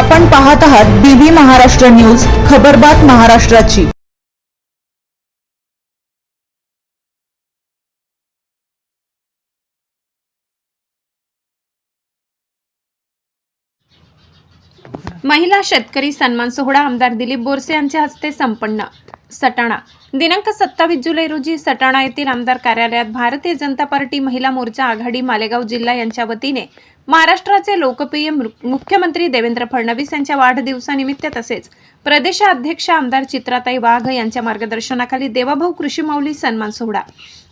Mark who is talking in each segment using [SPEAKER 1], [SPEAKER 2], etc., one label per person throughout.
[SPEAKER 1] आपण पाहत आहात बीबी महाराष्ट्र न्यूज, खबरबात महाराष्ट्राची।
[SPEAKER 2] महिला शेतकरी सन्मान सोहळा आमदार दिलीप बोरसे यांच्या हस्ते संपन्न। सटाणा दिनांक 27 जुलै रोजी सटाणा येथील आमदार कार्यालयात भारतीय जनता पार्टी महिला मोर्चा आघाडी मालेगाव जिल्हा यांच्या वतीने महाराष्ट्राचे लोकप्रिय मुख्यमंत्री देवेंद्र फडणवीस यांच्या वाढदिवसानिमित्त तसेच प्रदेशाध्यक्ष आमदार चित्राताई वाघ यांच्या मार्गदर्शनाखाली देवाभाऊ कृषी माऊली सन्मान सोहळा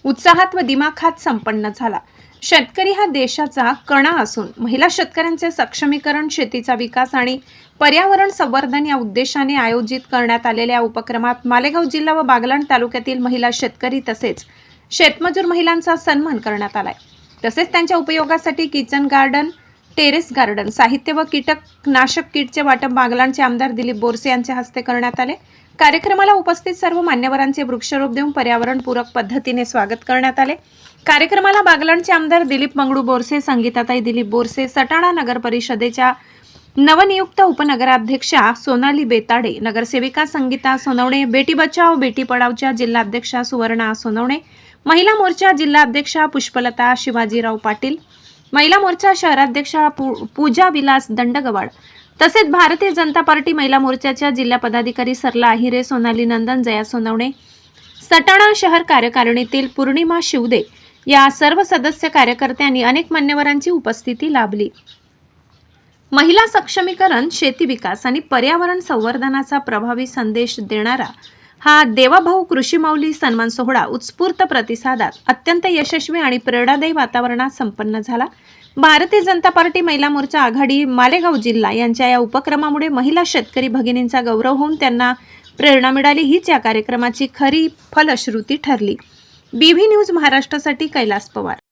[SPEAKER 2] उत्साहात व दिमाखात संपन्न झाला। शेतकरी हा देशाचा कणा असून महिला शेतकऱ्यांचे सक्षमीकरण, शेतीचा विकास आणि पर्यावरण संवर्धन या उद्देशाने आयोजित करण्यात आलेल्या उपक्रमात मालेगाव जिल्हा व बागलाण तालुक्यातील महिला शेतकरी तसेच शेतमजूर महिलांचा सन्मान करण्यात आलाय। तसेच त्यांच्या उपयोगासाठी किचन गार्डन, टेरेस गार्डन, साहित्य व कीटकनाशक किटचे वाटप बागलाणचे आमदार दिलीप बोरसे यांच्या हस्ते करण्यात आले। कार्यक्रमाला उपस्थित सर्व मान्यवरांचे वृक्षारोप देऊन पर्यावरणपूरक पद्धतीने स्वागत करण्यात आले। कार्यक्रमाला बागलाणचे आमदार दिलीप मंगळू बोरसे, संगीताताई दिलीप बोरसे, सटाणा नगर परिषदेच्या नवनियुक्त उपनगराध्यक्षा सोनाली बेताडे, नगरसेविका संगीता सोनवणे, बेटी बचाओ बेटी पढाओच्या जिल्हाध्यक्षा सुवर्णा सोनवणे, महिला मोर्चा जिल्हाध्यक्षा पुष्पलता शिवाजीराव पाटील, महिला मोर्चा शहराध्यक्षा पूजा विलास दंडगवाड, तसेच भारतीय जनता पार्टी महिला मोर्चाच्या जिल्हा पदाधिकारी सरला आहिरे, सोनाली नंदन, जया सोनवणे, सटाणा शहर कार्यकारिणीतील पूर्णिमा शिवदे या सर्व सदस्य कार्यकर्त्यांनी अनेक मान्यवरांची उपस्थिती लाभली। महिला सक्षमीकरण, शेती विकास आणि पर्यावरण संवर्धनाचा प्रभावी संदेश देणारा हा देवाभाऊ कृषी माऊली सन्मान सोहळा उत्स्फूर्त प्रतिसादात अत्यंत यशस्वी आणि प्रेरणादायी वातावरणात संपन्न झाला। भारतीय जनता पार्टी महिला मोर्चा आघाडी मालेगाव जिल्हा यांच्या या उपक्रमामुळे महिला शेतकरी भगिनींचा गौरव होऊन त्यांना प्रेरणा मिळाली, हीच या कार्यक्रमाची खरी फलश्रुती ठरली। बीबी न्यूज महाराष्ट्रासाठी कैलास पवार।